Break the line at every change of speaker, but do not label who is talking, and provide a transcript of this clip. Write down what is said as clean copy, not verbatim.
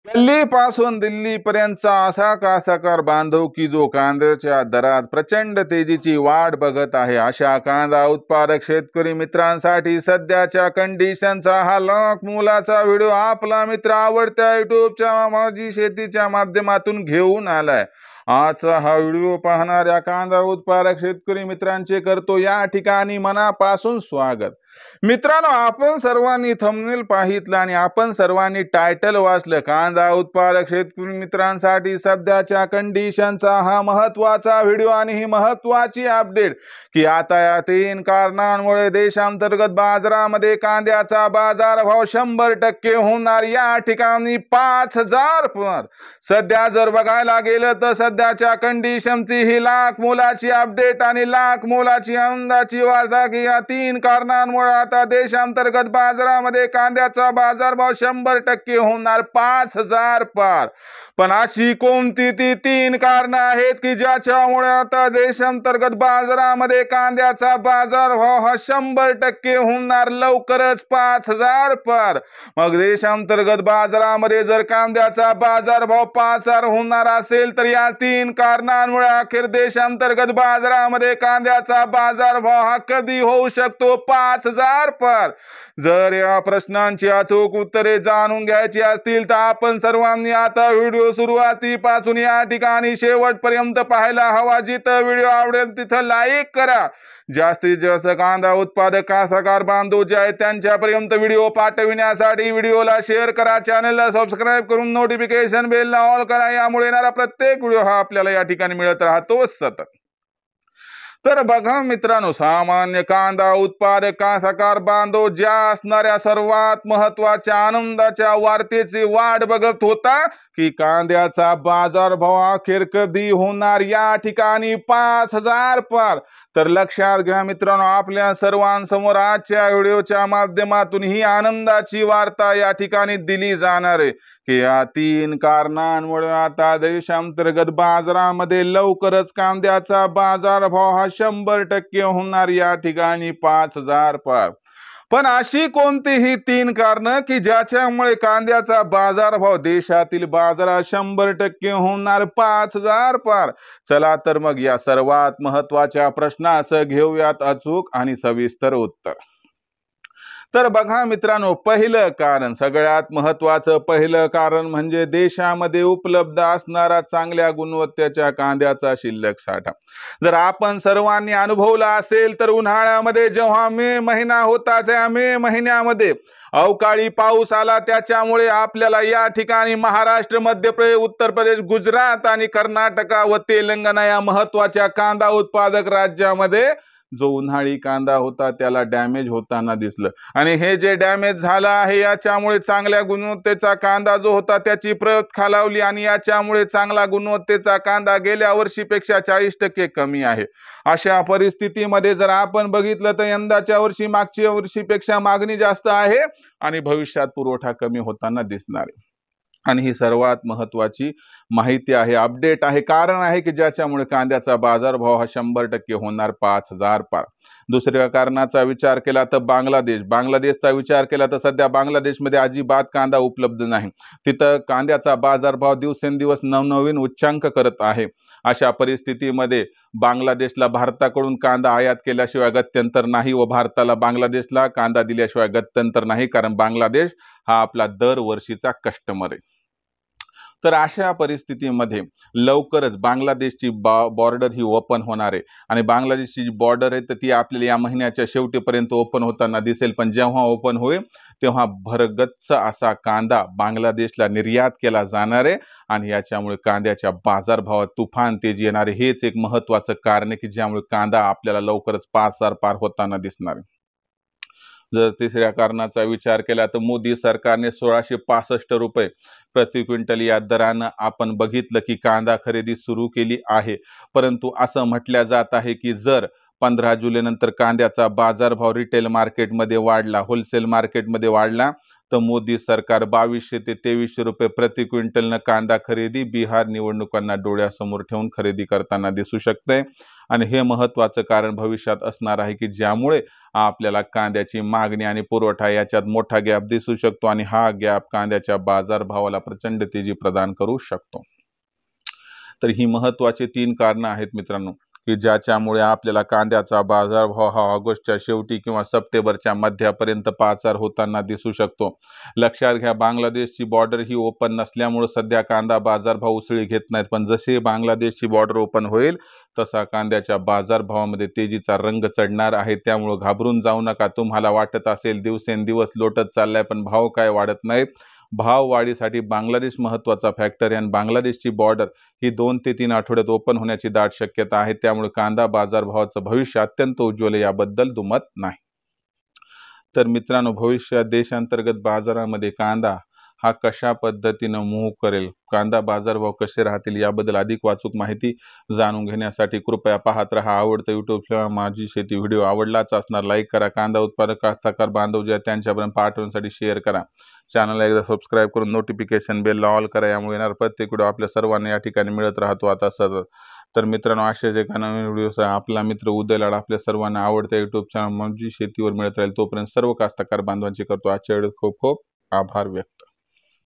गल्ली पासून दिल्ली पर्यंतचा असा कास्तकार बांधव की जो कांद्याच्या दरात प्रचंड तेजीची वाट बघत आहे। अशा कांदा उत्पादक शेतकरी मित्रांसाठी सध्याच्या कंडिशनचा हा लाख मोलाचा व्हिडिओ आपला मित्र आवडत्या युट्यूबच्या माझी शेतीच्या माध्यमातून घेऊन आलाय। आजचा हा व्हिडिओ पाहणाऱ्या कांदा उत्पादक शेतकरी मित्रांचे करतो या ठिकाणी मनापासून स्वागत। मित्रांनो, आपण सर्वांनी थंबनेल पाहितलं आणि आपण सर्वांनी टायटल वाचलं। कांदा उत्पादक शेतकरी मित्रांसाठी सध्याच्या कंडिशनचा हा महत्त्वाचा व्हिडिओ आणि ही महत्त्वाची अपडेट की आता या तीन कारणांमुळे देशांतर्गत बाजारामध्ये कांद्याचा बाजारभाव 100% होणार। या ठिकाणी 5000 पर सध्या जर बघायला गेलं तर सध्याच्या कंडिशनची ही लाख मोलाची अपडेट आणि लाख मोलाची आनंदाची वार्ता की या तीन कारणांमुळे आता देशांतर्गत बाजारामध्ये कांद्याचा बाजारभाव 100% होणार 5000 पार। पण अशी कोणती ती तीन कारण आहेत की ज्याच्यामुळे आता देशांतर्गत बाजारामध्ये कांद्याचा बाजारभाव हा 100% होणार लवकरच 5000 पार। मग देशांतर्गत बाजारामध्ये जर कांद्याचा बाजारभाव 5000 होणार असेल तर या तीन कारणांमुळे अखेर देशांतर्गत बाजारामध्ये कांद्याचा बाजारभाव हा कधी होऊ शकतो 5000 पार। जर या प्रश्नांची अचूक उत्तरे जाणून घ्यायची असतील तर आपण सर्वांनी आता व्हिडिओ सुरुवातीपासून या ठिकाणी शेवटपर्यंत पाहायला हवा। जिथं व्हिडिओ आवडेल तिथं लाईक करा। जास्तीत जास्त कांदा उत्पादक कास्तकार बांधव जे आहेत त्यांच्यापर्यंत व्हिडिओ पाठविण्यासाठी व्हिडिओला शेअर करा, चॅनलला सबस्क्राईब करून नोटिफिकेशन बेलला ऑल करा। यामुळे येणारा प्रत्येक व्हिडिओ हा आपल्याला या ठिकाणी मिळत राहतो सतत। तर बघा मित्रांनो, सामान्य कांदा उत्पादक कास्तकार बांधव ज्या असणाऱ्या सर्वात महत्त्वाच्या आनंदाच्या वार्तेची वाट बघत होता की कांद्याचा बाजारभाव अखेर कधी होणार या ठिकाणी 5000 पार। तर लक्षात घ्या मित्रांनो, आपल्या सर्वांसमोर आजच्या व्हिडिओच्या माध्यमातून ही आनंदाची वार्ता या ठिकाणी दिली जाणार आहे की या तीन कारणांमुळे आता देशांतर्गत बाजारामध्ये लवकरच कांद्याचा बाजारभाव हा 100% होणार या ठिकाणी 5000 पार। पण अशी कोणतीही तीन कारणं की ज्याच्यामुळे कांद्याचा बाजारभाव देशातील बाजारात 100% होणार 5000 पार। चला तर मग या सर्वात महत्त्वाच्या प्रश्नाचं घेऊयात अचूक आणि सविस्तर उत्तर। तर बघा मित्रांनो, पहिलं कारण, सगळ्यात महत्त्वाचं पहिलं कारण म्हणजे देशामध्ये उपलब्ध असणारा चांगल्या गुणवत्तेच्या कांद्याचा शिल्लक साठा। जर आपण सर्वांनी अनुभवला असेल तर उन्हाळ्यामध्ये जेव्हा मे महिना होता त्या मे महिन्यामध्ये अवकाळी पाऊस आला, त्याच्यामुळे आपल्याला या ठिकाणी महाराष्ट्र, मध्य प्रदेश, उत्तर प्रदेश, गुजरात आणि कर्नाटक व तेलंगणा या महत्त्वाच्या कांदा उत्पादक राज्यामध्ये जो उन्हाळी कांदा होता त्याला डॅमेज होताना दिसलं। आणि हे जे डॅमेज झालं आहे याच्यामुळे चांगल्या गुणवत्तेचा कांदा जो होता त्याची प्रत खालावली आणि याच्यामुळे चांगला गुणवत्तेचा कांदा गेल्या वर्षीपेक्षा 40% कमी आहे। अशा परिस्थितीमध्ये जर आपण बघितलं तर यंदाच्या वर्षी मागच्या वर्षीपेक्षा मागणी जास्त आहे आणि भविष्यात पुरवठा कमी होताना दिसणार आहे। आणि ही सर्वात महत्त्वाची माहिती आहे, अपडेट आहे, कारण आहे की ज्याच्यामुळे कांद्याचा बाजारभाव हा 100% होणार 5000 पार। दुसऱ्या कारणाचा विचार केला तर बांगलादेशचा विचार केला तर सध्या बांगलादेशमध्ये अजिबात कांदा उपलब्ध नाही। तिथं कांद्याचा बाजारभाव दिवसेंदिवस नवनवीन उच्चांक करत आहे। अशा परिस्थितीमध्ये बांगलादेशला भारताकडून कांदा आयात केल्याशिवाय गत्यंतर नाही व भारताला बांगलादेशला कांदा दिल्याशिवाय गत्यंतर नाही, कारण बांगलादेश हा आपला दरवर्षीचा कस्टमर आहे। तर अशा परिस्थितीमध्ये लवकरच बांगलादेशची बॉर्डर ही ओपन होणार आहे आणि बांगलादेशची जी बॉर्डर आहे तर ती आपल्याला या महिन्याच्या शेवटीपर्यंत ओपन होताना दिसेल। पण जेव्हा ओपन होईल तेव्हा भरगच्च असा कांदा बांगलादेशला निर्यात केला जाणार आहे आणि याच्यामुळे कांद्याच्या बाजारभावात तुफान तेजी येणार आहे। हेच एक महत्त्वाचं कारण आहे की ज्यामुळे कांदा आपल्याला लवकरच 5000 पार होताना दिसणार आहे। जर तिसऱ्या कारणाचा विचार केला तर मोदी सरकारने 1665 रुपये प्रति क्विंटल या दरानं आपण बघितलं की कांदा खरेदी सुरू केली आहे। परंतु असं म्हटलं जात आहे की जर 15 जुलै नंतर कांद्याचा बाजारभाव रिटेल मार्केटमध्ये वाढला, होलसेल मार्केटमध्ये वाढला तर मोदी सरकार 2200 ते 2300 रुपये प्रति क्विंटलनं कांदा खरेदी बिहार निवडणुकांना डोळ्यासमोर ठेवून खरेदी करताना दिसू शकते. आणि हे महत्त्वाचं कारण भविष्यात असणार आहे की ज्यामुळे आपल्याला कांद्याची मागणी आणि पुरवठा याच्यात मोठा गॅप दिसू शकतो आणि हा गॅप कांद्याच्या बाजारभावाला प्रचंड तेजी प्रदान करू शकतो. तर ही महत्त्वाची 3 कारणं आहेत मित्रांनो की ज्याच्यामुळे आपल्याला कांद्याचा बाजारभाव हा ऑगस्टच्या शेवटी किंवा सप्टेंबरच्या मध्यापर्यंत पाचार होताना दिसू शकतो. लक्षात घ्या, बांगलादेशची बॉर्डर ही ओपन नसल्यामुळे सध्या कांदा बाजारभाव उसळी घेत नाहीत, पण जसे बांगलादेशची बॉर्डर ओपन होईल तसा कांद्याच्या बाजारभावामध्ये तेजीचा रंग चढणार आहे. त्यामुळे घाबरून जाऊ नका. तुम्हाला वाटत असेल दिवसेंदिवस लोटत चाललाय पण भाव काय वाढत नाहीत, भाव वाढीसाठी बांगलादेश महत्त्वाचा फॅक्टर आहे आणि बांगलादेशची बॉर्डर ही 2 ते 3 आठवड्यात ओपन होण्याची दाट शक्यता आहे. त्यामुळे कांदा बाजारभावाचं भविष्य अत्यंत उज्ज्वल आहे, याबद्दल दुमत नाही. तर मित्रांनो, भविष्यात देशांतर्गत बाजारामध्ये कांदा हा कशा पद्धतीनं मूव्ह करेल, कांदा बाजारभाव कसे राहतील याबद्दल अधिक वाचूक माहिती जाणून घेण्यासाठी कृपया पाहत रहा. आवडतं यूट्यूब किंवा माझी शेती व्हिडिओ आवडलाच असणार लाईक करा. कांदा उत्पादक कास्तकार बांधव जे त्यांच्यापर्यंत पाठवण्यासाठी शेअर करा. चॅनलला एकदा सबस्क्राईब करून नोटिफिकेशन बेल ऑल करा. यामुळे येणार प्रत्येक व्हिडिओ आपल्या सर्वांना या ठिकाणी मिळत राहतो आता सतत. तर मित्रांनो, असेच एका नवीन व्हिडिओ आपला मित्र उदय लाड आपल्या सर्वांना आवडत्या यूट्यूब चॅनल माझी शेतीवर मिळत राहील. तोपर्यंत सर्व कास्तकार बांधवांची करतो आजच्या व्हिडिओत खूप खूप आभार व्यक्त.